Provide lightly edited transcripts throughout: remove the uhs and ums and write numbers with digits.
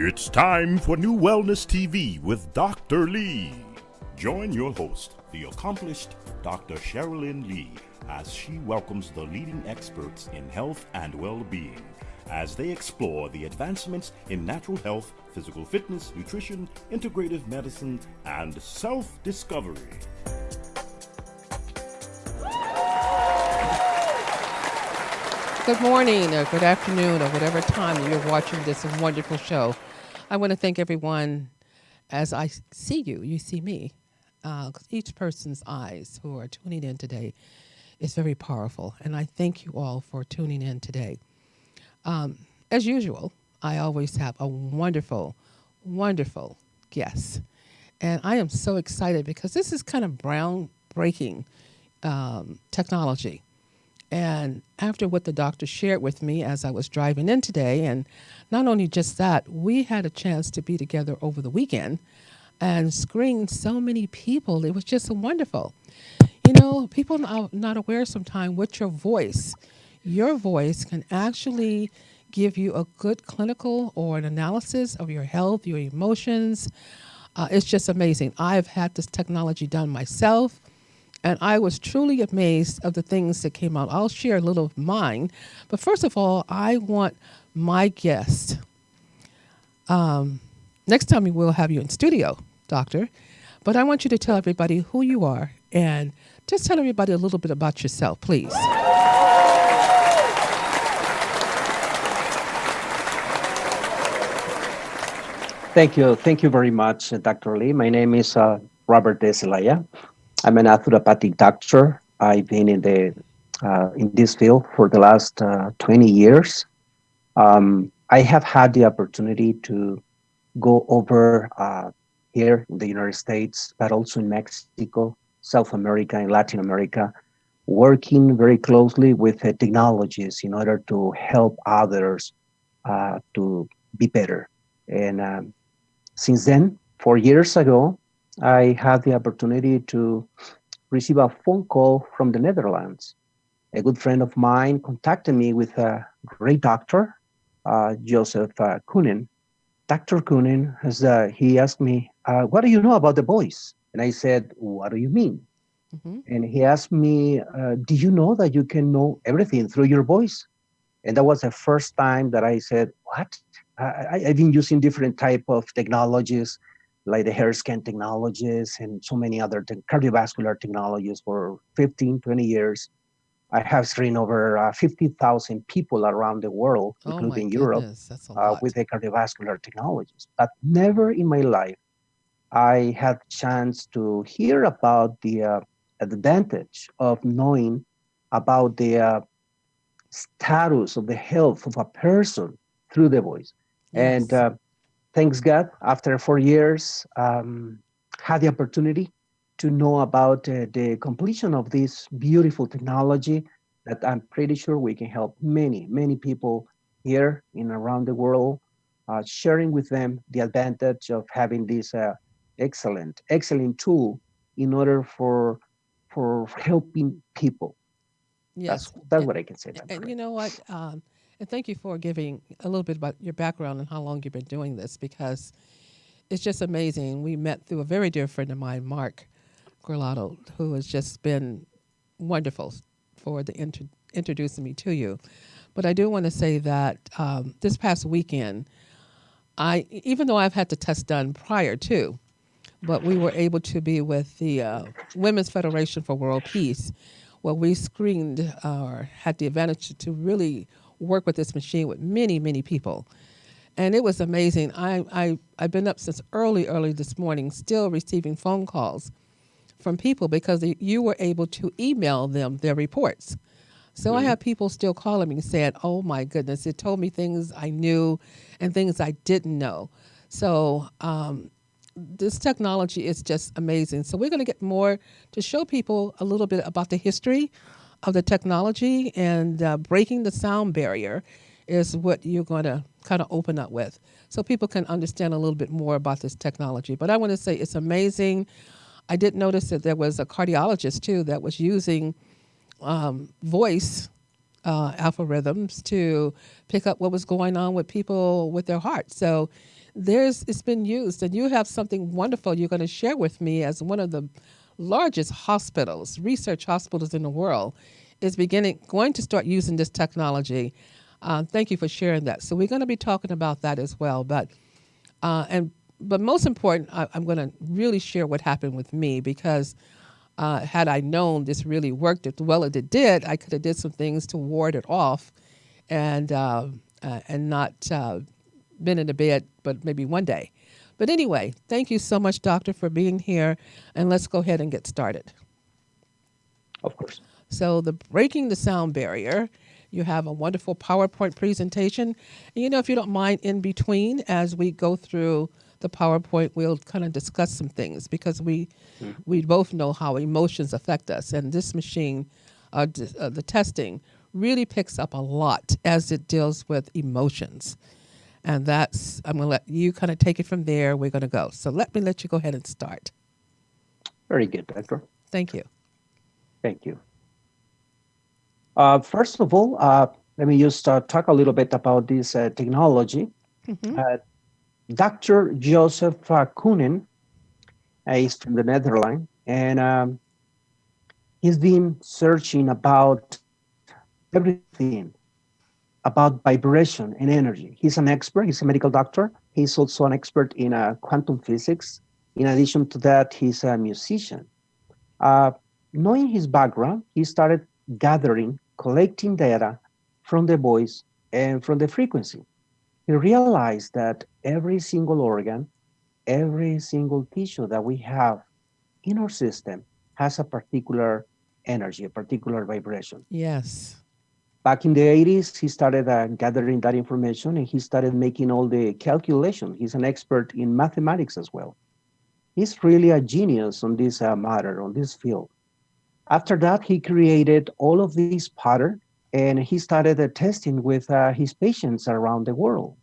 It's time for New Wellness TV with Dr. Lee. Join your host, the accomplished Dr. Cherilyn Lee, as she welcomes the leading experts in health and well-being as they explore the advancements in natural health, physical fitness, nutrition, integrative medicine, and self-discovery. Good morning or good afternoon or whatever time you're watching this wonderful show. I want to thank everyone as I see you, you see me. 'Cause each person's eyes who are tuning in today is very powerful. And I thank you all for tuning in today. As usual, I always have a wonderful, wonderful guest. And I am so excited because this is kind of groundbreaking technology. And after what the doctor shared with me as I was driving in today, and not only just that, we had a chance to be together over the weekend and screen so many people. It was just wonderful. You know, people are not aware sometimes what your voice can actually give you a good clinical or an analysis of your health, your emotions. It's just amazing. I've had this technology done myself. And I was truly amazed of the things that came out. I'll share a little of mine. But first of all, I want my guest. Next time we will have you in studio, doctor. But I want you to tell everybody who you are and just tell everybody a little bit about yourself, please. Thank you. Thank you very much, Dr. Lee. My name is Robert de Celaya. I'm an naturopathic doctor. I've been in this field for the last 20 years. I have had the opportunity to go over here in the United States, but also in Mexico, South America, and Latin America, working very closely with technologies in order to help others to be better. And since then, 4 years ago, I had the opportunity to receive a phone call from the Netherlands. A good friend of mine contacted me with a great doctor, Joseph Koenen. Dr. Koenen, he asked me, what do you know about the voice? And I said, what do you mean? Mm-hmm. And he asked me, do you know that you can know everything through your voice? And that was the first time that I said, what? I've been using different type of technologies, like the hair scan technologies and so many other cardiovascular technologies for 15, 20 years. I have screened over 50,000 people around the world, Oh my including Europe, goodness, that's a lot. with the cardiovascular technologies. But never in my life I had chance to hear about the advantage of knowing about the status of the health of a person through the voice. And Yes. thanks God, after 4 years, had the opportunity to know about the completion of this beautiful technology that I'm pretty sure we can help many, many people here and around the world, sharing with them the advantage of having this excellent tool in order for helping people. That's Yes. that's And, what I can say, and Dr. you know what? And thank you for giving a little bit about your background and how long you've been doing this because it's just amazing. We met through a very dear friend of mine, Mark Gorlado, who has just been wonderful for introducing me to you. But I do want to say that this past weekend, even though I've had the test done prior to, but we were able to be with the Women's Federation for World Peace, where we screened or had the advantage to really work with this machine with many, many people. And it was amazing. I've been up since early this morning, still receiving phone calls from people because you were able to email them their reports. So I Mhm. have people still calling me saying, oh my goodness, it told me things I knew and things I didn't know. So this technology is just amazing. So we're going to get more to show people a little bit about the history of the technology and breaking the sound barrier is what you're going to kind of open up with so people can understand a little bit more about this technology. But I want to say it's amazing. I did notice that there was a cardiologist too that was using voice algorithms to pick up what was going on with people with their hearts. So it's been used, and you have something wonderful you're going to share with me as one of the largest hospitals, research hospitals in the world, is going to start using this technology. Thank you for sharing that. So we're going to be talking about that as well. And but most important, I'm going to really share what happened with me because had I known this really worked as well as it did, I could have did some things to ward it off, and not been in the bed, but maybe one day. But anyway, thank you so much, Doctor, for being here, and let's go ahead and get started. Of course. So the breaking the sound barrier. You have a wonderful PowerPoint presentation. And, if you don't mind, in between as we go through the PowerPoint, we'll kind of discuss some things because we both know how emotions affect us, and this machine, the testing, really picks up a lot as it deals with emotions. And I'm going to let you kind of take it from there. We're going to go. So let you go ahead and start. Very good, Doctor. Thank you. Thank you. First of all, let me just talk a little bit about this technology. Hmm. Uh, Dr. Joseph Koenen is from the Netherlands, and he's been searching about everything about vibration and energy. He's an expert, he's a medical doctor. He's also an expert in quantum physics. In addition to that, he's a musician. Uh, Knowing his background, he started gathering, collecting data from the voice and from the frequency. He realized that every single organ, every single tissue that we have in our system has a particular energy, a particular vibration. Yes. Back in the 80s, he started gathering that information and he started making all the calculations. He's an expert in mathematics as well. He's really a genius on this matter, on this field. After that, he created all of these patterns and he started testing with his patients around the world.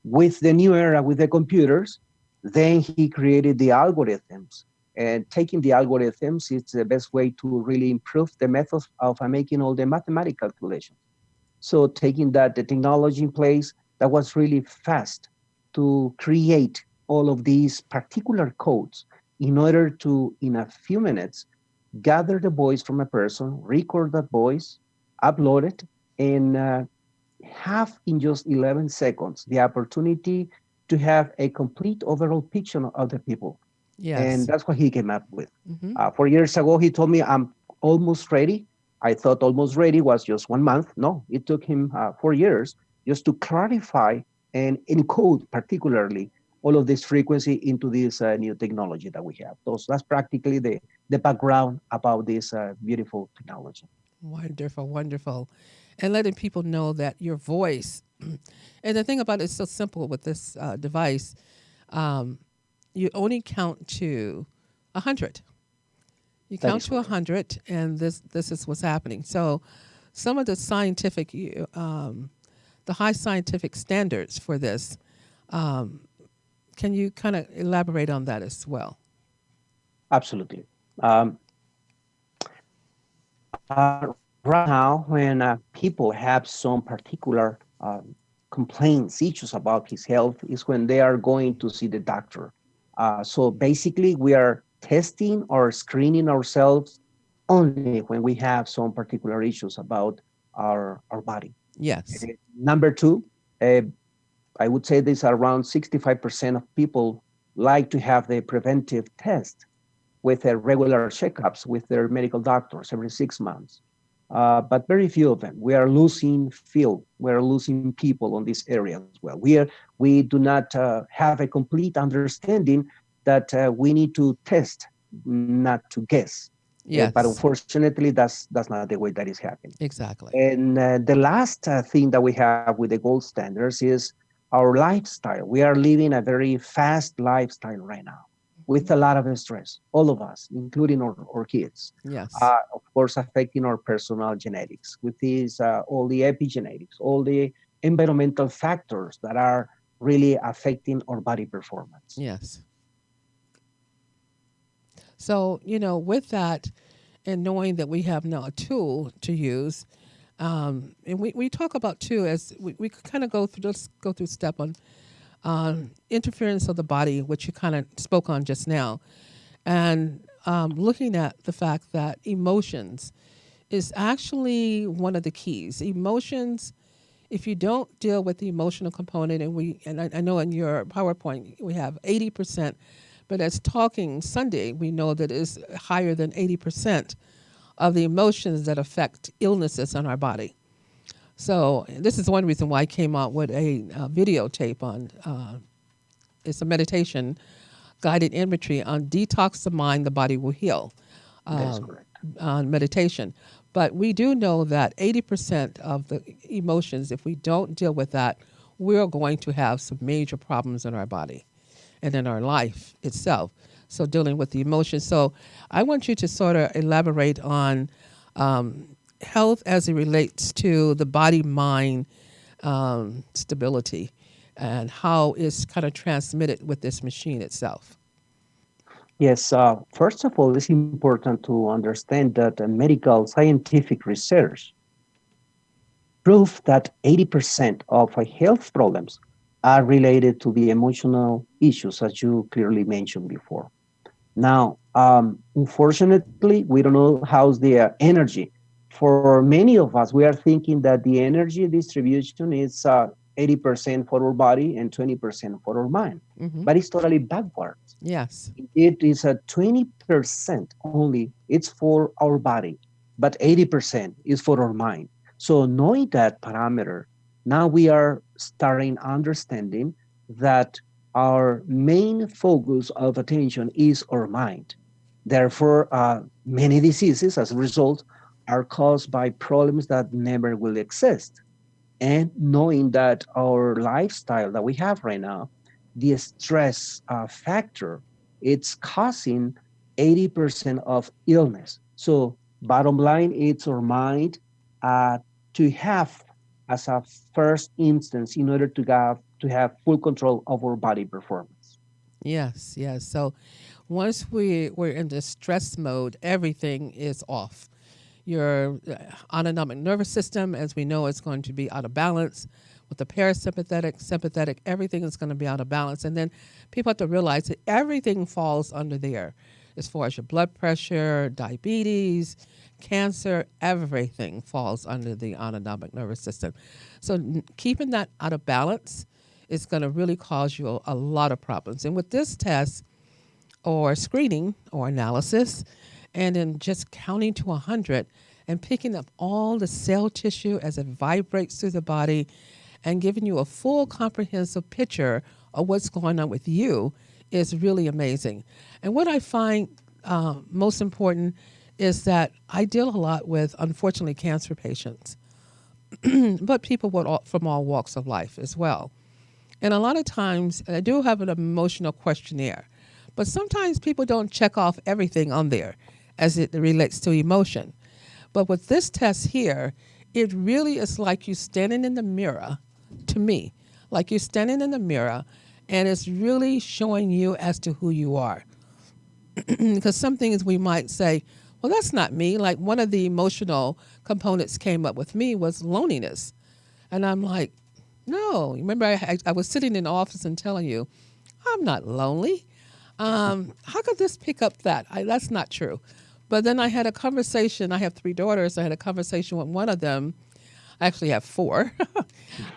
With the new era, with the computers, then he created the algorithms. And taking the algorithms is the best way to really improve the methods of making all the mathematical calculations. So taking that the technology in place, that was really fast to create all of these particular codes in order to, in a few minutes, gather the voice from a person, record that voice, upload it, and have in just 11 seconds the opportunity to have a complete overall picture of the people. And Yes. that's what he came up with. Hmm. 4 years ago, he told me, I'm almost ready. I thought almost ready was just 1 month. No, it took him 4 years just to clarify and encode, particularly, all of this frequency into this new technology that we have. So that's practically the background about this beautiful technology. Wonderful, wonderful. And letting people know that your voice, and the thing about it is so simple with this device, um, you only count to 100. You That count is to correct. 100, and this is what's happening. So some of the the high scientific standards for this, um, can you kind of elaborate on that as well? Absolutely. Um, right now, when people have some particular complaints, issues about his health, is when they are going to see the doctor. So basically, we are testing or screening ourselves only when we have some particular issues about our body. Yes. Number two, uh, I would say this around 65% of people like to have the preventive test with their regular checkups with their medical doctors every 6 months. But very few of them. We are losing field. We are losing people on this area as well. We do not have a complete understanding that we need to test, not to guess. But Yes. unfortunately, that's not the way that is happening. Exactly. And the last thing that we have with the gold standards is our lifestyle. We are living a very fast lifestyle right now with Hmm. a lot of stress, all of us, including our kids. Yes. Of course, affecting our personal genetics with these, all the epigenetics, all the environmental factors that are really affecting our body performance. Yes. So, with that, and knowing that we have now a tool to use, And we talk about too, as we kind of go through, let's go through step on interference of the body, which you kind of spoke on just now, and looking at the fact that emotions is actually one of the keys. Emotions, if you don't deal with the emotional component, and I know in your PowerPoint we have 80%, but as talking Sunday, we know that it's higher than 80% of the emotions that affect illnesses in our body. So this is one reason why I came out with a videotape on. It's a meditation guided inventory on detox the mind, the body will heal. That is Um, correct. on meditation, but we do know that 80% of the emotions, if we don't deal with that, we're going to have some major problems in our body and in our life itself. So dealing with the emotions. So I want you to sort of elaborate on health as it relates to the body mind stability and how it's kind of transmitted with this machine itself. Yes, first of all, it's important to understand that medical scientific research prove that 80% of health problems are related to the emotional issues, as you clearly mentioned before. Now, unfortunately, we don't know how's the energy. For many of us, we are thinking that the energy distribution is 80% for our body and 20% for our mind, Hmm. but it's totally backwards. Yes. It is a 20% only, it's for our body, but 80% is for our mind. So knowing that parameter, now we are starting understanding that our main focus of attention is our mind. Therefore, many diseases as a result are caused by problems that never will exist, and knowing that our lifestyle that we have right now, the stress factor, it's causing 80% of illness. So bottom line, it's our mind uh, to have as a first instance in order to have full control of our body performance. Yes, yes. So once we're in the stress mode, everything is off. Your autonomic nervous system, as we know, is going to be out of balance. With the parasympathetic, sympathetic, everything is going to be out of balance. And then people have to realize that everything falls under there, as far as your blood pressure, diabetes, cancer, everything falls under the autonomic nervous system. So keeping that out of balance is going to really cause you a lot of problems. And with this test, or screening or analysis, and then just counting to 100 and picking up all the cell tissue as it vibrates through the body and giving you a full comprehensive picture of what's going on with you is really amazing. And what I find most important is that I deal a lot with, unfortunately, cancer patients, but people from all walks of life as well. And a lot of times, I do have an emotional questionnaire, but sometimes people don't check off everything on there as it relates to emotion. But with this test here, it really is like you standing in the mirror, to me, like you're standing in the mirror, and it's really showing you as to who you are. Because some things we might say, well, that's not me. Like one of the emotional components came up with me was loneliness. And I'm like, no. Remember, I was sitting in the office and telling you, I'm not lonely. How could this pick up that? That's not true. But then I had a conversation. I have three daughters. I had a conversation with one of them. I actually have four.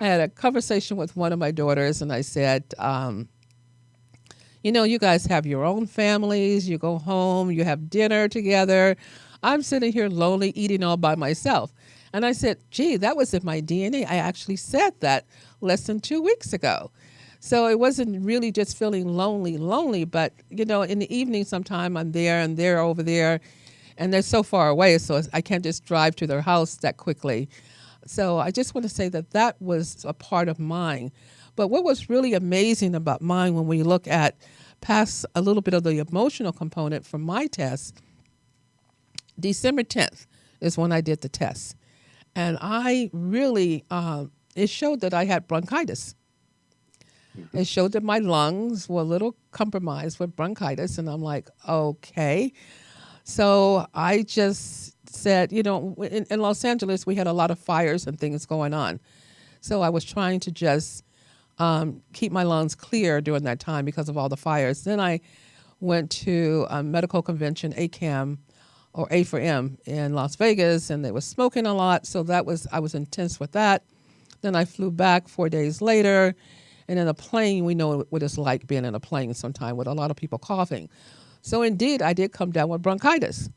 I had a conversation with one of my daughters, and I said, you guys have your own families. You go home, you have dinner together. I'm sitting here lonely, eating all by myself. And I said, gee, that was in my DNA. I actually said that less than 2 weeks ago. So it wasn't really just feeling lonely, but in the evening sometime I'm there and they're over there and they're so far away, so I can't just drive to their house that quickly. So I just want to say that that was a part of mine. But what was really amazing about mine when we look at past a little bit of the emotional component from my test, December 10th is when I did the test. And I really, it showed that I had bronchitis. Mhm. It showed that my lungs were a little compromised with bronchitis. And I'm like, okay. So I just said, in Los Angeles, we had a lot of fires and things going on. So I was trying to just keep my lungs clear during that time because of all the fires. Then I went to a medical convention, ACAM or A for M in Las Vegas, and they were smoking a lot. So I was intense with that. Then I flew back 4 days later. And in a plane, we know what it's like being in a plane sometime with a lot of people coughing. So indeed, I did come down with bronchitis,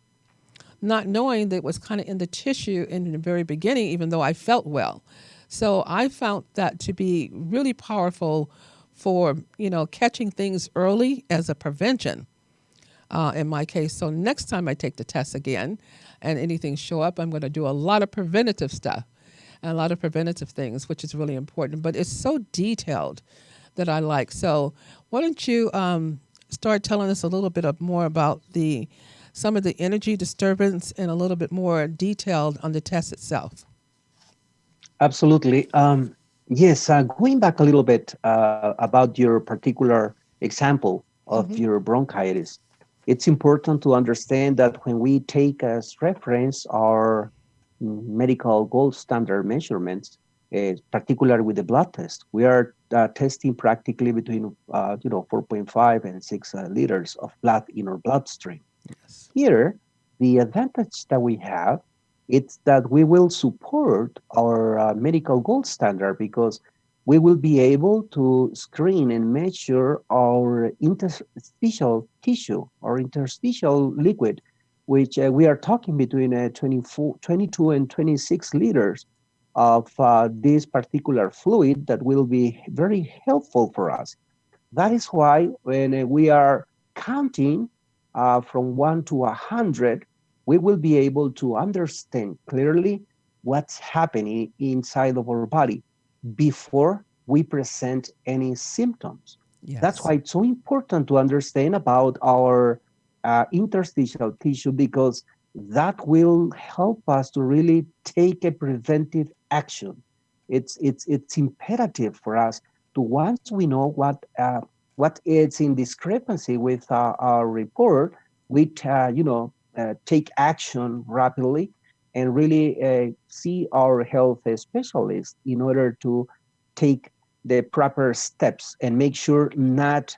not knowing that it was kind of in the tissue in the very beginning, even though I felt well. So I found that to be really powerful for, catching things early as a prevention in my case. So next time I take the test again and anything show up, I'm going to do a lot of preventative stuff and a lot of preventative things, which is really important. But it's so detailed that I like. So why don't you start telling us a little bit more about some of the energy disturbance and a little bit more detailed on the test itself. Absolutely. Yes, going back a little bit about your particular example of Mm-hmm. your bronchitis, it's important to understand that when we take as reference our medical gold standard measurements, particularly with the blood test, we are testing practically between 4.5 and 6 liters of blood in our bloodstream. Yes. Here, the advantage that we have is that we will support our medical gold standard because we will be able to screen and measure our interstitial tissue or interstitial liquid, which we are talking between 22 and 26 liters of this particular fluid that will be very helpful for us. That is why when we are counting from 1 to 100, we will be able to understand clearly what's happening inside of our body before we present any symptoms. That's Yes. why it's so important to understand about our interstitial tissue because that will help us to really take a preventive action. It's imperative for us to once we know what is in discrepancy with our report, we take action rapidly and really see our health specialist in order to take the proper steps and make sure not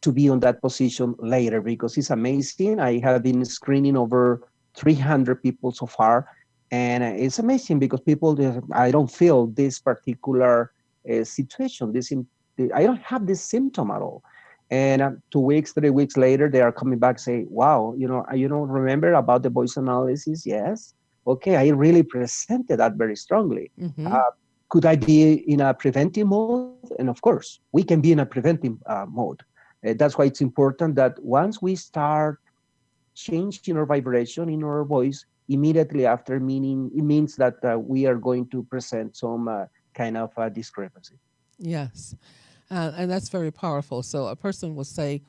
to be on that position later because it's amazing. I have been screening over 300 people so far, and it's amazing because people, I don't feel this particular situation. I don't have this symptom at all. And 2 weeks, 3 weeks later, they are coming back say, "Wow, you don't remember about the voice analysis?" Yes. Okay, I really presented that very strongly. Mm-hmm. Uh, could I be in a preventive mode? And of course, we can be in a preventive mode. That's why it's important that once we start changing our vibration in our voice, immediately after, meaning it means that we are going to present some kind of discrepancy. Yes. And that's very powerful. So a person will say,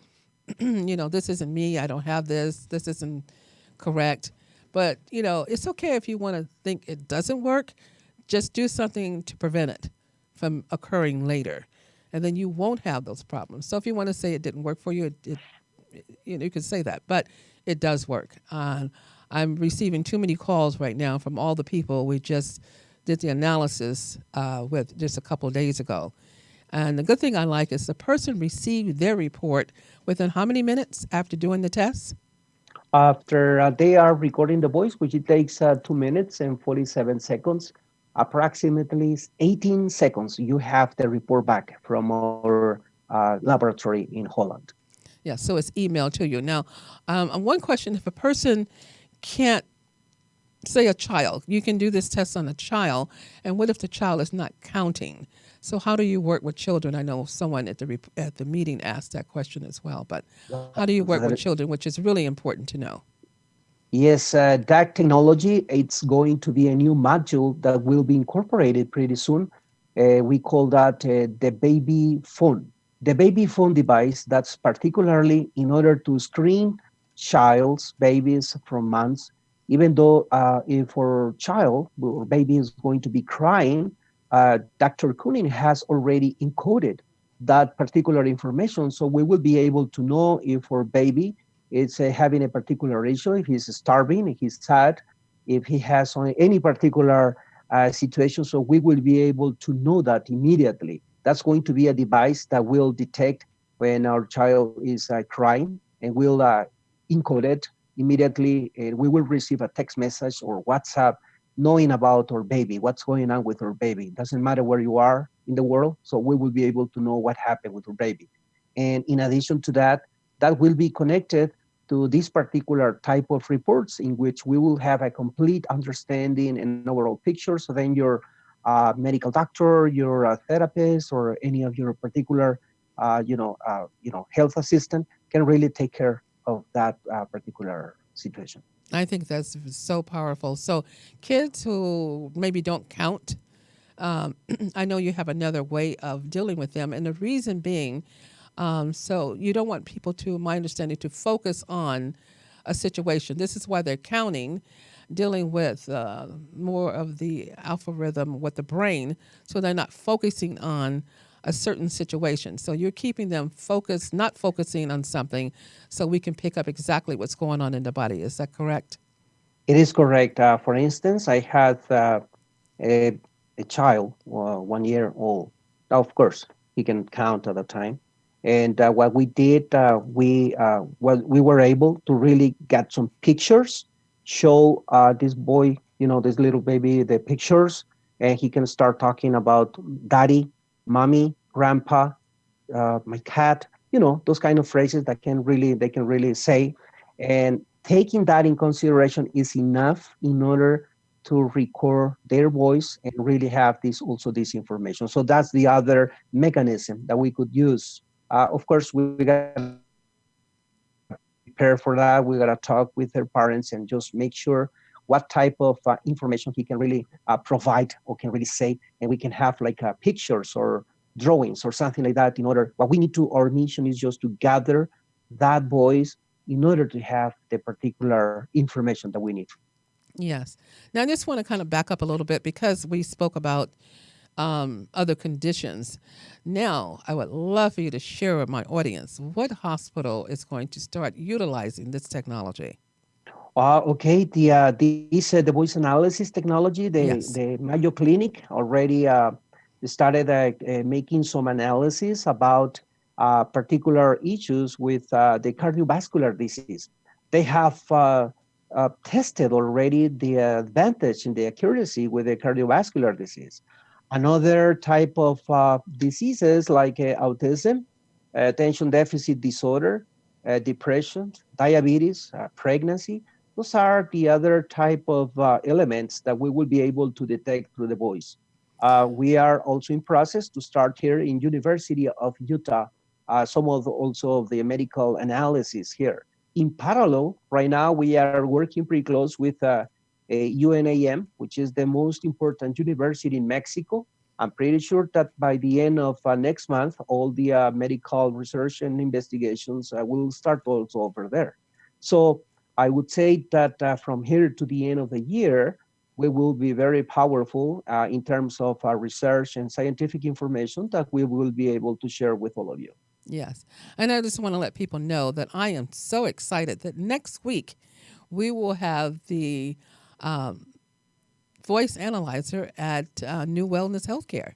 this isn't me. I don't have this. This isn't correct. But, it's okay if you want to think it doesn't work. Just do something to prevent it from occurring later. And then you won't have those problems. So if you want to say it didn't work for you, you can say that. But it does work. I'm receiving too many calls right now from all the people we just did the analysis with just a couple of days ago. And the good thing I like is the person received their report within how many minutes after doing the test? After they are recording the voice, which it takes 2 minutes and 47 seconds, approximately 18 seconds, you have the report back from our laboratory in Holland. Yeah, so it's emailed to you. Now, one question, if a person can't, say a child, you can do this test on a child, and what if the child is not counting? So how do you work with children? I know someone at the meeting asked that question as well, but how do you work with children, which is really important to know? Yes, that technology, it's going to be a new module that will be incorporated pretty soon. We call that the baby phone. The baby phone device that's particularly in order to screen child's babies from months, even though if our child or baby is going to be crying, Dr. Kunin has already encoded that particular information. So we will be able to know if our baby is having a particular issue, if he's starving, if he's sad. if he has any particular situation. So we will be able to know that immediately. That's going to be a device that will detect when our child is crying, and will encode it immediately. And we will receive a text message or WhatsApp knowing about our baby, what's going on with our baby. It doesn't matter where you are in the world. So we will be able to know what happened with our baby. And in addition to that, that will be connected to this particular type of reports in which we will have a complete understanding and overall picture. So then your medical doctor, your therapist, or any of your particular, health assistant can really take care of that particular situation. I think that's so powerful. So, kids who maybe don't count, I know you have another way of dealing with them. And the reason being, so you don't want people to, my understanding, to focus on a situation. This is why they're counting, dealing with more of the algorithm with the brain, so they're not focusing on a certain situation. So you're keeping them focused, not focusing on something, so we can pick up exactly what's going on in the body. Is that correct? It is correct. For instance, I had a, a child, 1 year old. Now, of course, he can count at the time. And what we did, we were able to really get some pictures, show this boy, this little baby, the pictures, and he can start talking about daddy, mommy, grandpa, my cat, those kind of phrases that they can really say. And taking that in consideration is enough in order to record their voice and really have this information. So that's the other mechanism that we could use. Of course, we gotta prepare for that. We gotta talk with their parents and just make sure what type of information he can really provide or can really say, and we can have like pictures or drawings or something like that. In order, what we need to, our mission is just to gather that voice in order to have the particular information that we need from him. Yes. Now, I just want to kind of back up a little bit because we spoke about other conditions. Now, I would love for you to share with my audience what hospital is going to start utilizing this technology. Okay, the voice analysis technology, the Yes. Mayo Clinic already started making some analysis about particular issues with the cardiovascular disease. They have tested already the advantage in the accuracy with the cardiovascular disease. Another type of diseases like autism, attention deficit disorder, depression, diabetes, pregnancy. Those are the other type of elements that we will be able to detect through the voice. We are also in process to start here in University of Utah, some of also of the medical analysis here. In parallel, right now we are working pretty close with UNAM, which is the most important university in Mexico. I'm pretty sure that by the end of next month, all the medical research and investigations will start also over there. So I would say that from here to the end of the year, we will be very powerful in terms of research and scientific information that we will be able to share with all of you. Yes. And I just want to let people know that I am so excited that next week we will have the um, voice analyzer at New Wellness Healthcare,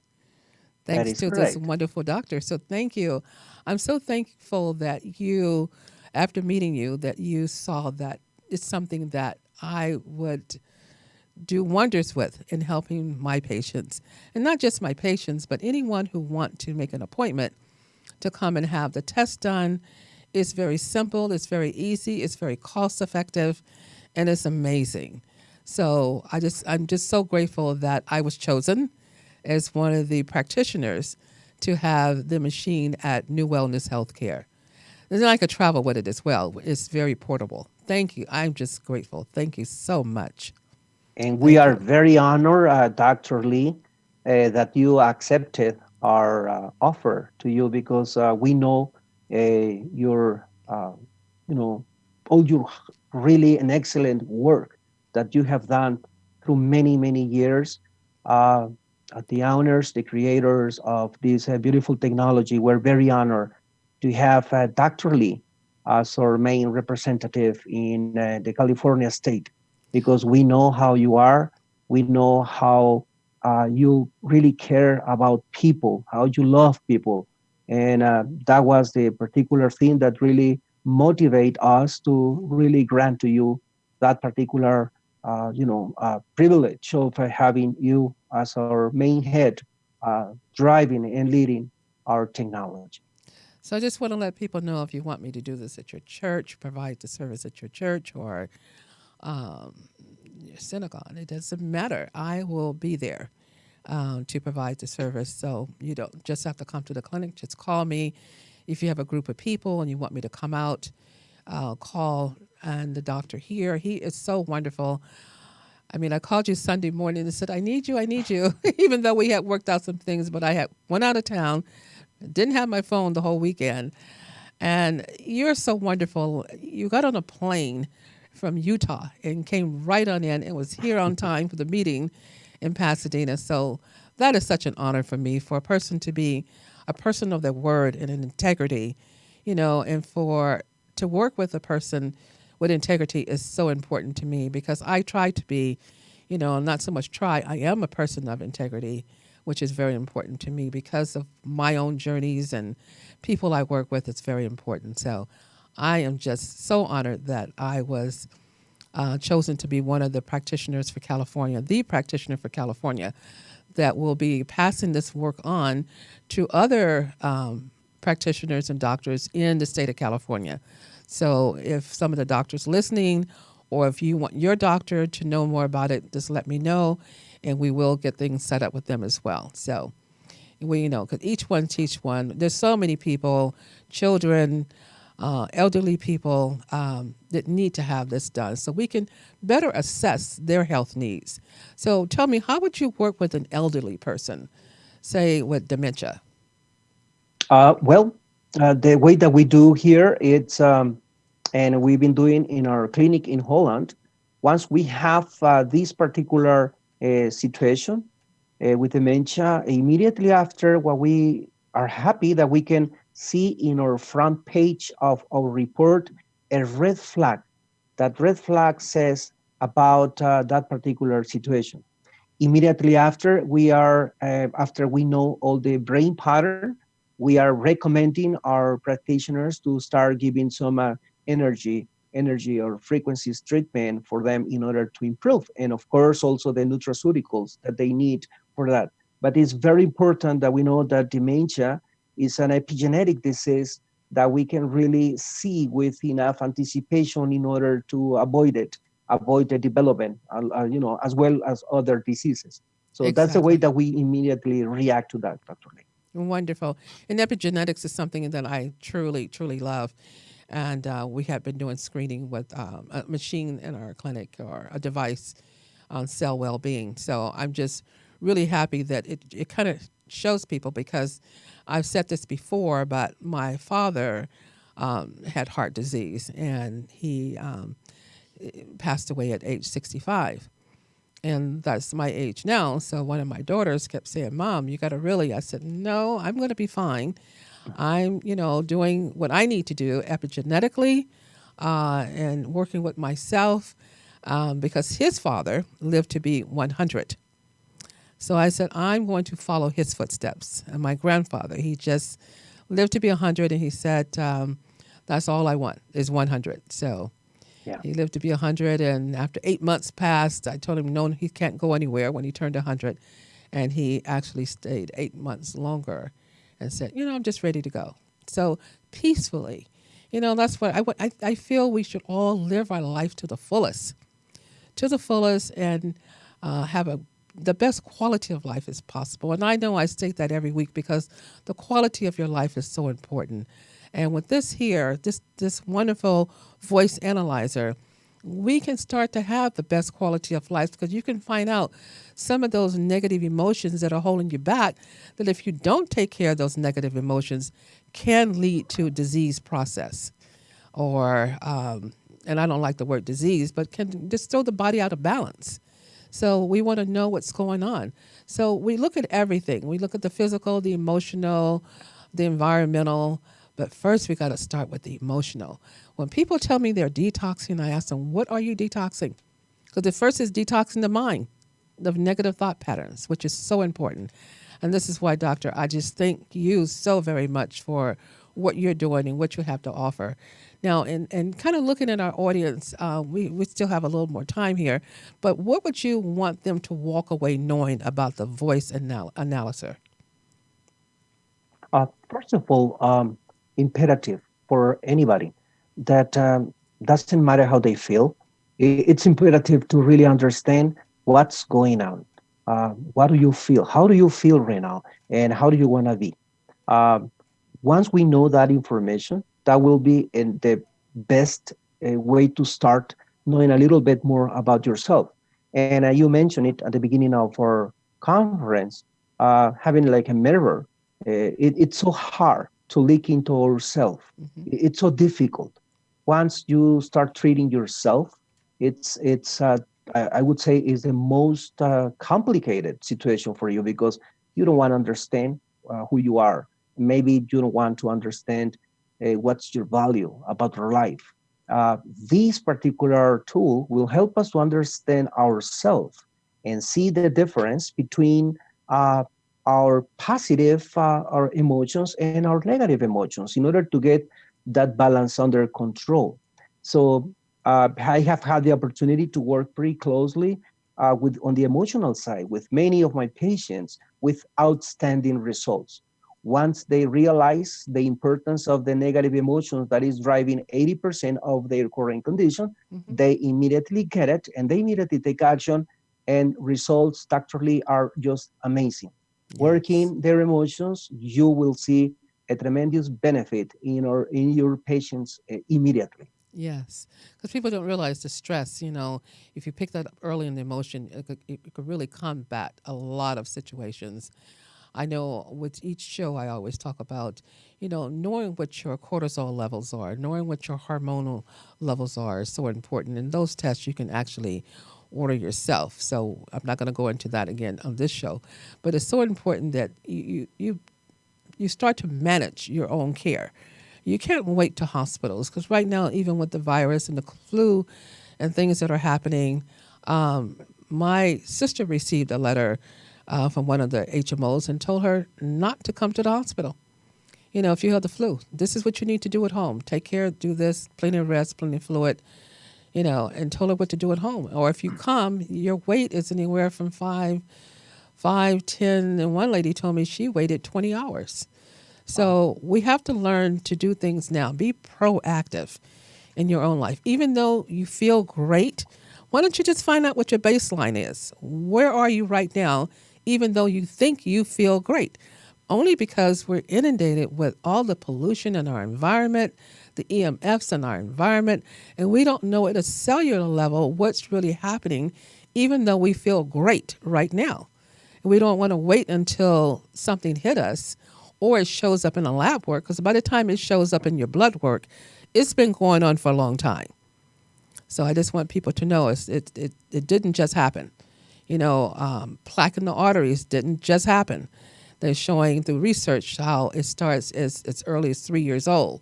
That thanks is to this correct. wonderful doctor. So thank you. I'm so thankful that you, after meeting you, that you saw that it's something that I would do wonders with in helping my patients. And not just my patients, but anyone who want to make an appointment to come and have the test done. It's very simple, it's very easy, it's very cost effective, and it's amazing. So I'm just so grateful that I was chosen as one of the practitioners to have the machine at New Wellness Healthcare. And then I could travel with it as well. It's very portable. Thank you. I'm just grateful. Thank you so much. And we Thank are you. very honored, Dr. Lee, that you accepted our offer to you because we know your, you know, all your really an excellent work that you have done through many, many years. Uh, the owners, the creators of this beautiful technology, we're very honored to have Dr. Lee as our main representative in the California state. because we know how you are. We know how you really care about people, how you love people. And that was the particular thing that really motivate us to really grant to you that particular privilege of having you as our main head, driving and leading our technology. So I just want to let people know if you want me to do this at your church, provide the service at your church or um, your synagogue, it doesn't matter. I will be there to provide the service. So you don't just have to come to the clinic. Just call me. If you have a group of people and you want me to come out, call and the doctor here. He is so wonderful. I mean, I called you Sunday morning and said, I need you, even though we had worked out some things, but I had went out of town, didn't have my phone the whole weekend. And you're so wonderful. You got on a plane from Utah and came right on in and was here on time for the meeting in Pasadena. So that is such an honor for me for a person to be a person of their word and an integrity, and for to work with a person with integrity is so important to me because I try to be, not so much try, I am a person of integrity, which is very important to me because of my own journeys and people I work with. It's very important. So I am just so honored that I was chosen to be one of the practitioners for California, the practitioner for California, that will be passing this work on to other practitioners and doctors in the state of California. So if some of the doctors listening, or if you want your doctor to know more about it, just let me know, and we will get things set up with them as well. So because each one teach one. There's so many people, children, elderly people that need to have this done so we can better assess their health needs. So tell me, how would you work with an elderly person, say with dementia? Well, the way that we do here, and we've been doing in our clinic in Holland, once we have this particular situation with dementia, immediately after, what we are happy that we can see in our front page of our report a red flag. That red flag says about that particular situation. Immediately after, after we know all the brain pattern, we are recommending our practitioners to start giving some energy or frequencies treatment for them in order to improve, and of course also the nutraceuticals that they need for that. But it's very important that we know that dementia is an epigenetic disease that we can really see with enough anticipation in order to avoid the development, as well as other diseases. So that's the way Exactly. that we immediately react to that, Dr. Lee. Wonderful. And epigenetics is something that I truly, truly love. And we have been doing screening with a machine in our clinic or a device on cell well-being. So I'm just really happy that it kind of shows people because I've said this before, but my father had heart disease and he passed away at age 65. And that's my age now. So one of my daughters kept saying, Mom, you got to really, I said, no, I'm going to be fine. I'm, doing what I need to do epigenetically and working with myself because his father lived to be 100. So I said, I'm going to follow his footsteps. And my grandfather, he just lived to be 100, and he said, that's all I want is 100. So Yeah. he lived to be 100, and after 8 months passed, I told him, no, he can't go anywhere when he turned 100. And he actually stayed 8 months longer and said, I'm just ready to go. So peacefully, that's what I feel we should all live our life to the fullest, and have the best quality of life as possible. And I know I state that every week because the quality of your life is so important. And with this here, this wonderful voice analyzer, we can start to have the best quality of life because you can find out some of those negative emotions that are holding you back, that if you don't take care of those negative emotions, can lead to disease process or, and I don't like the word disease, but can just throw the body out of balance. So we want to know what's going on. So we look at everything. We look at the physical, the emotional, the environmental, but first we got to start with the emotional. When people tell me they're detoxing, I ask them, what are you detoxing? Because the first is detoxing the mind of negative thought patterns, which is so important. And this is why, Doctor, I just thank you so very much for what you're doing and what you have to offer. Now, and kind of looking at our audience, we still have a little more time here, but what would you want them to walk away knowing about the voice analyzer? First of all, imperative for anybody that doesn't matter how they feel. It's imperative to really understand what's going on. What do you feel? How do you feel right now? And how do you want to be? Um, Once we know that information, that will be in the best way to start knowing a little bit more about yourself. And you mentioned it at the beginning of our conference, having like a mirror. It's so hard to look into ourselves. Hmm. It's so difficult. Once you start treating yourself, it's I would say is the most complicated situation for you because you don't want to understand who you are. Maybe you don't want to understand what's your value about your life. Uh, this particular tool will help us to understand ourselves and see the difference between uh, our positive our emotions and our negative emotions in order to get that balance under control. So I have had the opportunity to work pretty closely with on the emotional side with many of my patients with outstanding results. Once they realize the importance of the negative emotions that is driving 80% of their current condition, Hmm. they immediately get it and they immediately take action, and results actually are just amazing. Yes. Working their emotions, you will see a tremendous benefit in your patients immediately. Yes, because people don't realize the stress. If you pick that up early in the emotion, it could really combat a lot of situations. I know with each show, I always talk about, knowing what your cortisol levels are, knowing what your hormonal levels are is so important. And those tests you can actually order yourself. So I'm not going to go into that again on this show, but it's so important that you start to manage your own care. You can't wait to hospitals because right now, even with the virus and the flu and things that are happening, my sister received a letter from one of the HMOs and told her not to come to the hospital. If you have the flu, this is what you need to do at home. Take care, do this, plenty of rest, plenty of fluid, and told her what to do at home. Or if you come, your wait is anywhere from 10, and one lady told me she waited 20 hours. Wow. So we have to learn to do things now. Be proactive in your own life. Even though you feel great, why don't you just find out what your baseline is? Where are you right now, even though you think you feel great? Only because we're inundated with all the pollution in our environment, the EMFs in our environment, and we don't know at a cellular level what's really happening, even though we feel great right now. We don't want to wait until something hit us or it shows up in a lab work because by the time it shows up in your blood work, it's been going on for a long time. So I just want people to know it didn't just happen. Plaque in the arteries didn't just happen. They're showing through research how it starts as early as 3 years old.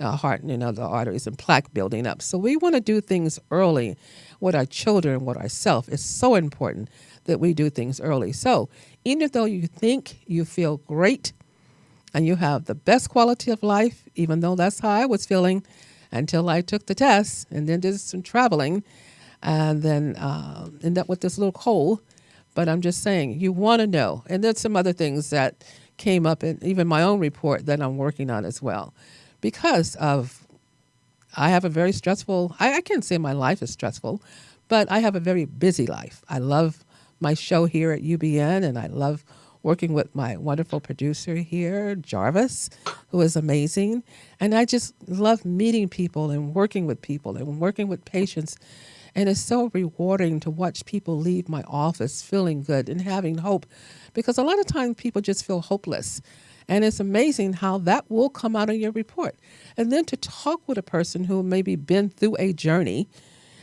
Heart, the arteries and plaque building up. So we want to do things early with our children, with ourselves. It's so important that we do things early. So even though you think you feel great and you have the best quality of life, even though that's how I was feeling until I took the test and then did some traveling and then end up with this little cold. But I'm just saying, you want to know. And there's some other things that came up in even my own report that I'm working on as well. Because of, I have a very stressful, I can't say my life is stressful, but I have a very busy life. I love my show here at UBN, and I love working with my wonderful producer here, Jarvis, who is amazing. And I just love meeting people and working with patients. And it's so rewarding to watch people leave my office feeling good and having hope because a lot of times people just feel hopeless. And it's amazing how that will come out in your report. And then to talk with a person who maybe been through a journey,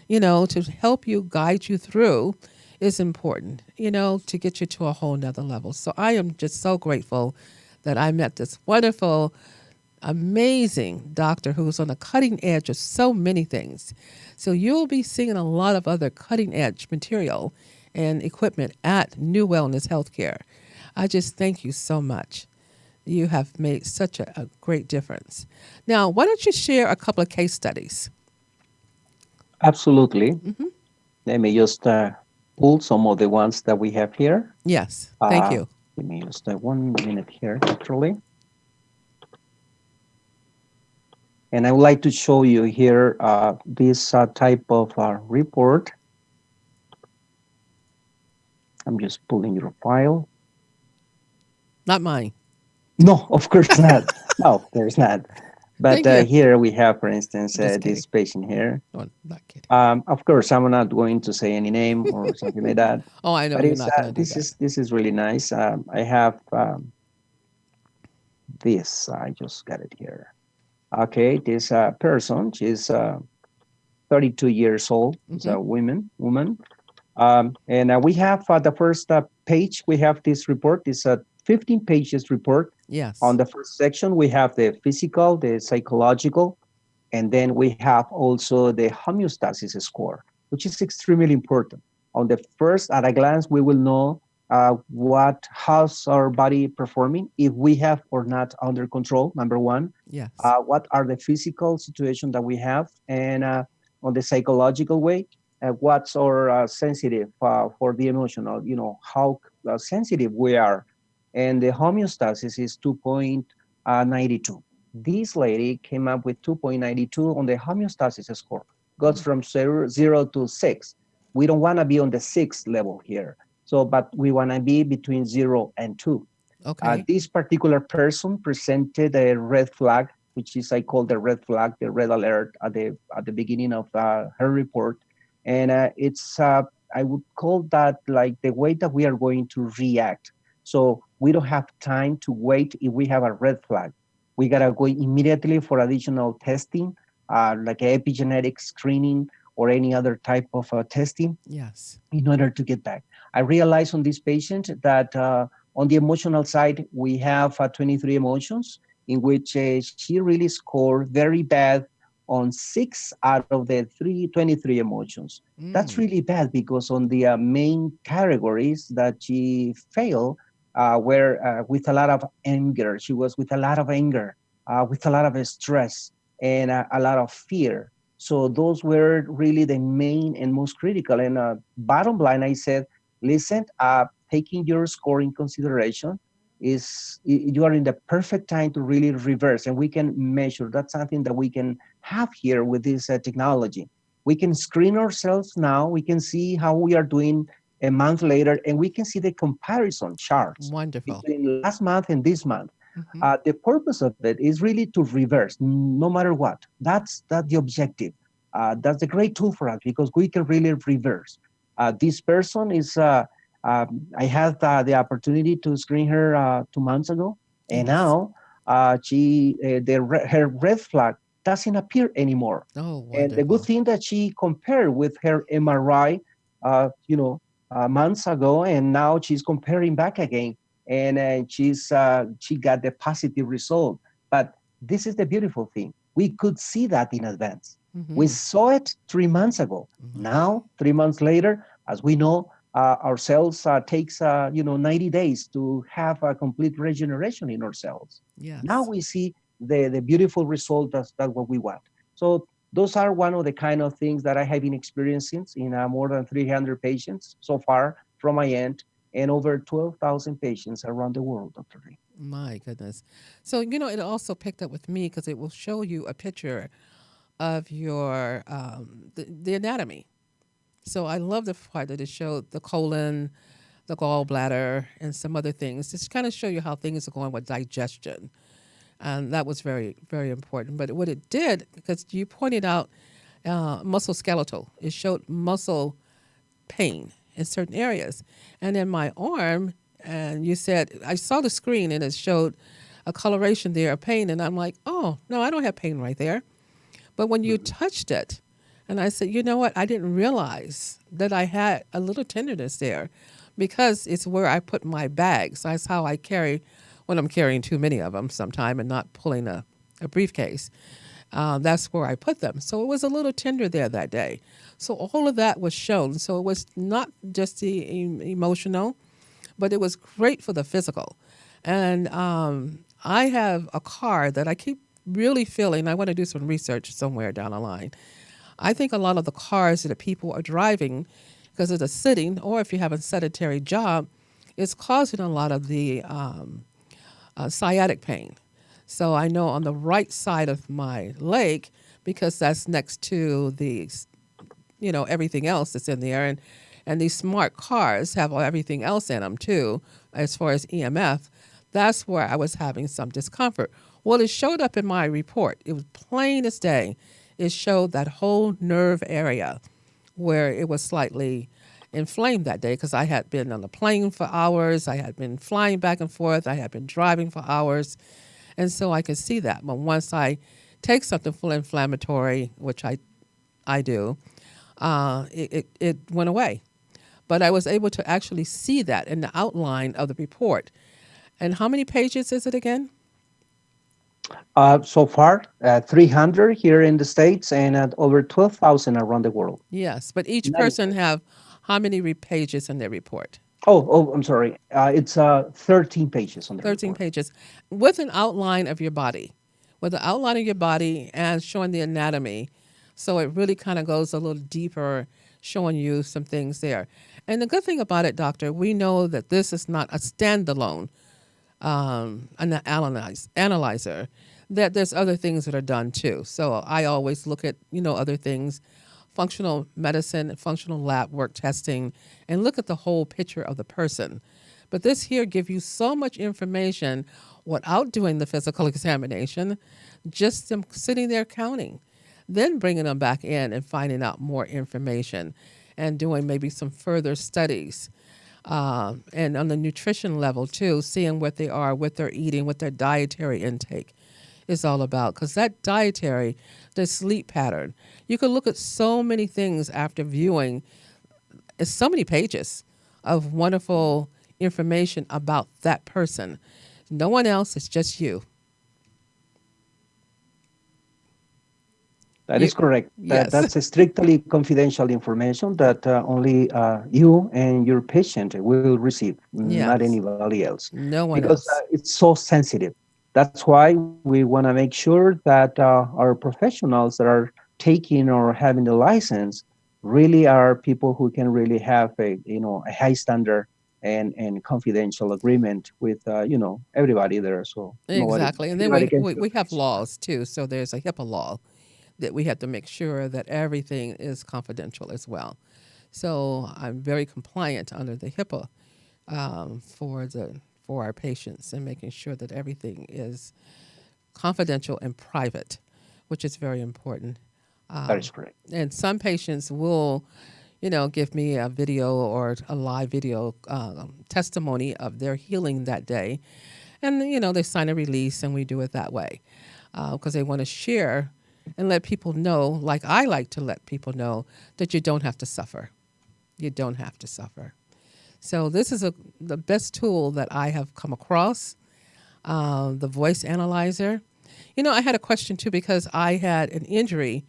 to help you, guide you through is important, to get you to a whole nother level. So I am just so grateful that I met this wonderful amazing doctor who's on the cutting edge of so many things. So you'll be seeing a lot of other cutting edge material and equipment at New Wellness Healthcare. I just thank you so much. You have made such a great difference. Now, why don't you share a couple of case studies? Absolutely. Let me just pull some of the ones that we have here. Yes, thank Uh, you. Give me just 1 minute here, actually. And I would like to show you here this type of report. I'm just pulling your file. Not mine. No, of course not. No, there's not. But Thank you. here we have, for instance, Just kidding. this patient here. No, not kidding. Of course, I'm not going to say any name or something like that. Oh, I know But you're it's not going to do this that. is really nice. I have this. I just got it here. Okay, this person, she's 32 years old. It's Hmm. a woman. And we have the first page. We have this report. This 15 pages report. On Yes. the first section, we have the physical, the psychological, and then we have also the homeostasis score, which is extremely important. On the first, at a glance, we will know how's our body performing, if we have or not under control, number one. Yes. What are the physical situation that we have, and on the psychological way, what's our sensitive for the emotional, how sensitive we are. And the homeostasis is 2.92. This lady came up with 2.92 on the homeostasis score. Goes from zero to 6. We don't want to be on the 6th level here. So, but we want to be between 0 and 2. Okay. This particular person presented a red flag, which is I call the red flag, the red alert at the beginning of her report, and it's I would call that like the way that we are going to react. So we don't have time to wait if we have a red flag. We gotta go immediately for additional testing, like epigenetic screening or any other type of testing Yes. in order to get back. I realized on this patient that on the emotional side, we have 23 emotions in which she really scored very bad on 6 out of the 23 emotions. That's Mm. really bad because on the main categories that she failed were with a lot of anger. She was with a lot of anger, with a lot of stress, and a lot of fear. So those were really the main and most critical. And bottom line, I said, listen, taking your score in consideration you are in the perfect time to really reverse, and we can measure. That's something that we can have here with this technology. We can screen ourselves now. We can see how we are doing a month later, and we can see the comparison charts Wonderful. between last month and this month. Hmm. The purpose of it is really to reverse, no matter what. That's the objective. That's a great tool for us because we can really reverse. This person is. I had the opportunity to screen her 2 months ago, and Yes. now her red flag doesn't appear anymore. Oh, And the good wonderful. thing that she compared with her MRI, months ago, and now she's comparing back again, and she got the positive result. But this is the beautiful thing: we could see that in advance. We Hmm. saw it 3 months ago. My. Now, 3 months later, as we know, our cells takes 90 days to have a complete regeneration in our cells. Now Yes. we see the beautiful result that's what we want. So those are one of the kind of things that I have been experiencing in more than 300 patients so far from my end, and over 12,000 patients around the world, Dr. Lee. My goodness. So, it also picked up with me because it will show you a picture of your the anatomy. So I love the part that it showed the colon, the gallbladder, and some other things. Just kind of show you how things are going with digestion. And that was very, very important. But what it did, because you pointed out musculoskeletal, it showed muscle pain in certain areas. And in my arm, and you said, I saw the screen and it showed a coloration there of pain. And I'm like, oh, no, I don't have pain right there. But when you touched it, and I said, you know what? I didn't realize that I had a little tenderness there because it's where I put my bags. That's how I carry when I'm carrying too many of them sometime and not pulling a briefcase. That's where I put them. So it was a little tender there that day. So all of that was shown. So it was not just the emotional, but it was great for the physical. And I have a car that I keep really feeling. I want to do some research somewhere down the line. I think a lot of the cars that people are driving, because of the sitting, or if you have a sedentary job, is causing a lot of the sciatic pain. So I know on the right side of my leg, because that's next to the, everything else that's in there, and these smart cars have everything else in them too, as far as EMF. That's where I was having some discomfort. Well, it showed up in my report. It was plain as day. It showed that whole nerve area where it was slightly inflamed that day because I had been on the plane for hours. I had been flying back and forth. I had been driving for hours. And so I could see that. But once I take something full inflammatory, which I do, it went away. But I was able to actually see that in the outline of the report. And how many pages is it again? So far, 300 here in the States and at over 12,000 around the world. Yes, but each Not person have how many pages in their report? I'm sorry. It's 13 pages on the 13 report. pages with an outline of your body, with the outline of your body and showing the anatomy. So it really kind of goes a little deeper, showing you some things there. And the good thing about it, doctor, we know that this is not a standalone analyzer, that there's other things that are done too. So I always look at, other things, functional medicine, functional lab work testing, and look at the whole picture of the person. But this here gives you so much information without doing the physical examination, just them sitting there counting, then bringing them back in and finding out more information and doing maybe some further studies. And on the nutrition level too, seeing what they are, what they're eating, what their dietary intake is all about. Because that dietary, the sleep pattern, you can look at so many things after viewing. It's so many pages of wonderful information about that person. No one else, it's just you. That You, is correct. yes, That's a strictly confidential information that only you and your patient will receive, not yes, anybody else, no one because else. it's so sensitive. That's why we want to make sure that our professionals that are taking or having the license really are people who can really have a high standard and confidential agreement with everybody there, so nobody Exactly. And then anybody we, can we, feel we have free. laws too. So there's a HIPAA law that we have to make sure that everything is confidential as well. So I'm very compliant under the HIPAA for our patients and making sure that everything is confidential and private, which is very important. That is correct. And some patients will, give me a video or a live video testimony of their healing that day. And, they sign a release and we do it that way because they want to share and let people know, like I like to let people know, that you don't have to suffer. You don't have to suffer. So this is the best tool that I have come across, the voice analyzer. I had a question too because I had an injury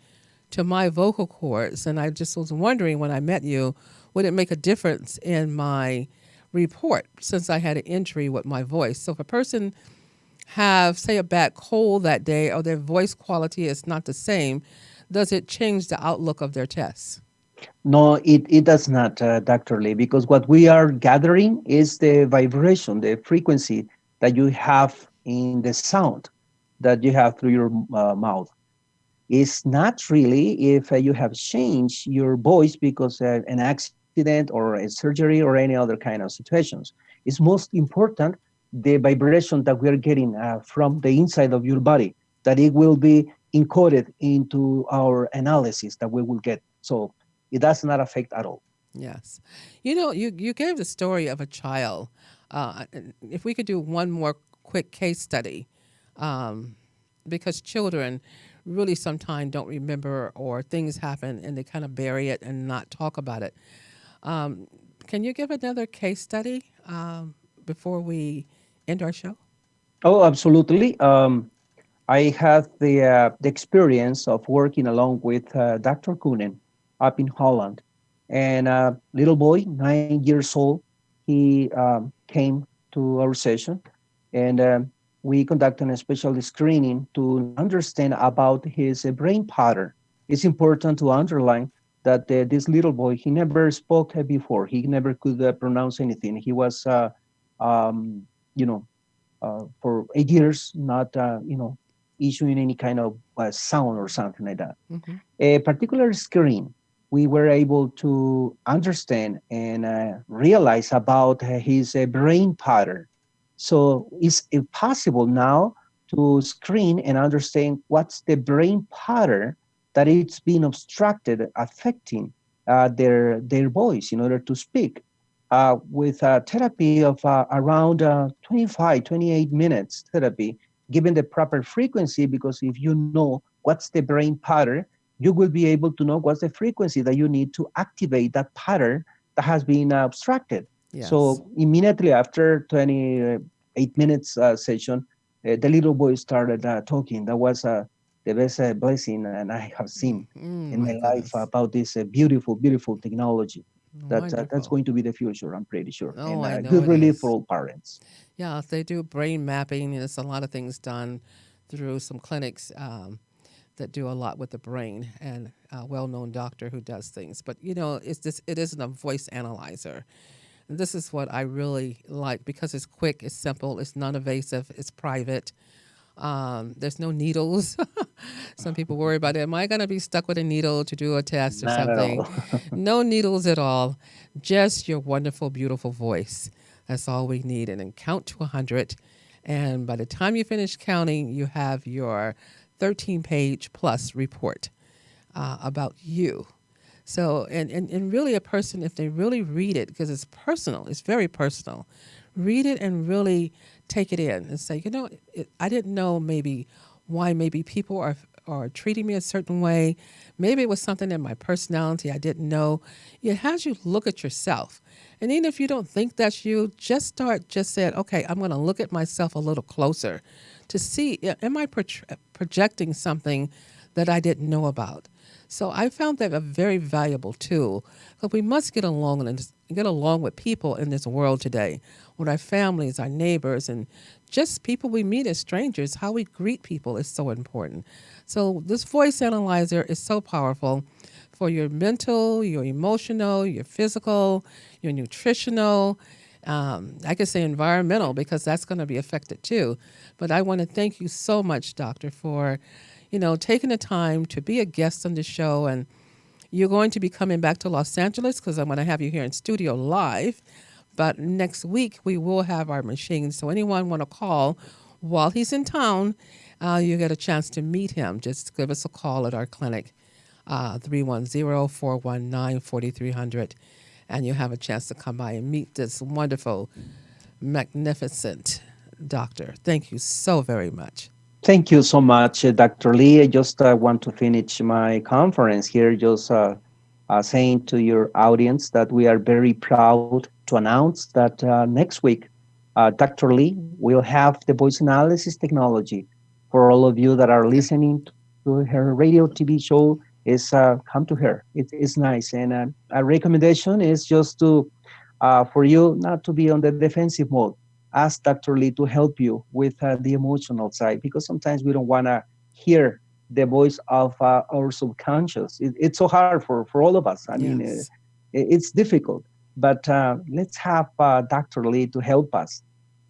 to my vocal cords, and I just was wondering when I met you, would it make a difference in my report since I had an injury with my voice? So if a person have, say, a bad cold that day or their voice quality is not the same, does it change the outlook of their tests? No, it does not, Dr. Lee, because what we are gathering is the vibration, the frequency that you have in the sound that you have through your mouth. It's not really if you have changed your voice because an accident or a surgery or any other kind of situations. It's most important the vibration that we are getting from the inside of your body, that it will be encoded into our analysis that we will get. So it does not affect at all. Yes. You gave the story of a child. If we could do one more quick case study, um, because children really sometimes don't remember or things happen and they kind of bury it and not talk about it. Um, can you give another case study before we end our show? Oh, absolutely. I had the experience of working along with Dr. Koenen up in Holland. And little boy, 9 years old, he came to our session, and we conducted a special screening to understand about his brain pattern. It's important to underline that this little boy, he never spoke before. He never could pronounce anything. He was, um, you know, for 8 years, not issuing any kind of sound or something like that. Mm-hmm. A particular screen, we were able to understand and realize about his brain pattern. So it's possible now to screen and understand what's the brain pattern that it's being obstructed, affecting their voice in order to speak. With a therapy of around 25, 28 minutes therapy, given the proper frequency, because if you know what's the brain pattern, you will be able to know what's the frequency that you need to activate that pattern that has been obstructed. Yes. So immediately after 28 minutes session, the little boy started talking. That was the best blessing and I have seen in my My life goodness. about this beautiful, beautiful technology. That's Wonderful. going to be the future, I'm pretty sure, Oh, and I know good it relief for is. all parents. Yeah, they do brain mapping. There's a lot of things done through some clinics that do a lot with the brain, and a well-known doctor who does things. But it isn't a voice analyzer. And this is what I really like because it's quick, it's simple, it's non-invasive, it's private. There's no needles. Some people worry about it. Am I going to be stuck with a needle to do a test or Not at something? all. No needles at all. Just your wonderful, beautiful voice. That's all we need. And then count to 100. And by the time you finish counting, you have your 13-page plus report about you. So, and really a person, if they really read it, because it's personal, it's very personal, read it and really take it in and say, I didn't know maybe why maybe people are treating me a certain way. Maybe it was something in my personality I didn't know. It has you look at yourself. And even if you don't think that's you, just saying, okay, I'm going to look at myself a little closer to see, am I projecting something that I didn't know about? So I found that a very valuable tool because we must get along with people in this world today, with our families, our neighbors, and just people we meet as strangers. How we greet people is so important. So this voice analyzer is so powerful for your mental, your emotional, your physical, your nutritional. I could say environmental because that's going to be affected too. But I want to thank you so much, Doctor, for taking the time to be a guest on the show. And you're going to be coming back to Los Angeles because I'm going to have you here in studio live. But next week, we will have our machines. So anyone want to call while he's in town, you get a chance to meet him. Just give us a call at our clinic, 310-419-4300. And you have a chance to come by and meet this wonderful, magnificent doctor. Thank you so very much. Thank you so much, Dr. Lee. I just want to finish my conference here, just saying to your audience that we are very proud to announce that next week, Dr. Lee will have the voice analysis technology. For all of you that are listening to her radio TV show, is come to her. It's nice, and a recommendation is just to for you not to be on the defensive mode. Ask Dr. Lee to help you with the emotional side because sometimes we don't want to hear the voice of our subconscious. It's so hard for all of us. I mean, Yes. it's difficult, but let's have Dr. Lee to help us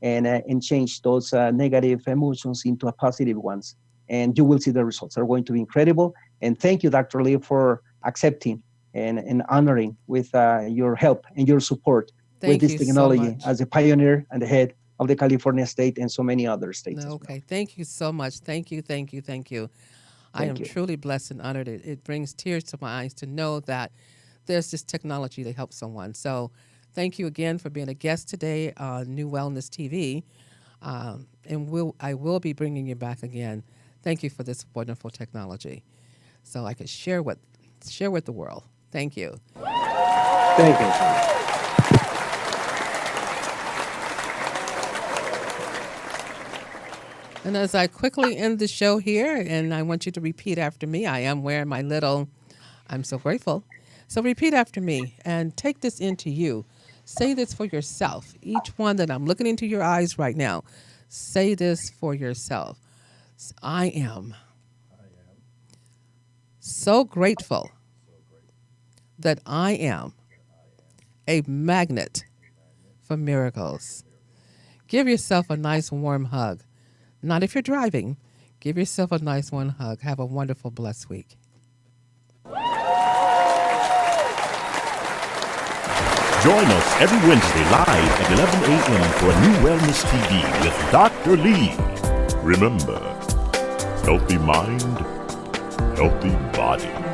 and change those negative emotions into a positive ones. And you will see the results are going to be incredible. And thank you, Dr. Lee, for accepting and honoring with your help and your support with Thank this you so technology much. as a pioneer and the head of the California state and so many other states as well. Okay. Thank you so much. Thank you. Thank you. Thank you. I Thank am you. truly blessed and honored. It brings tears to my eyes to know that there's this technology to help someone. So thank you again for being a guest today on New Wellness TV. And I will be bringing you back again. Thank you for this wonderful technology so I could share with the world. Thank you. Thank you so much. And as I quickly end the show here, and I want you to repeat after me, I am wearing my little, I'm so grateful. So repeat after me and take this into you. Say this for yourself. Each one that I'm looking into your eyes right now, say this for yourself. I am so grateful that I am a magnet for miracles. Give yourself a nice warm hug. Not if you're driving. Give yourself a nice warm hug. Have a wonderful, blessed week. Join us every Wednesday live at 11 a.m. for New Wellness TV with Dr. Lee. Remember, healthy mind, healthy body.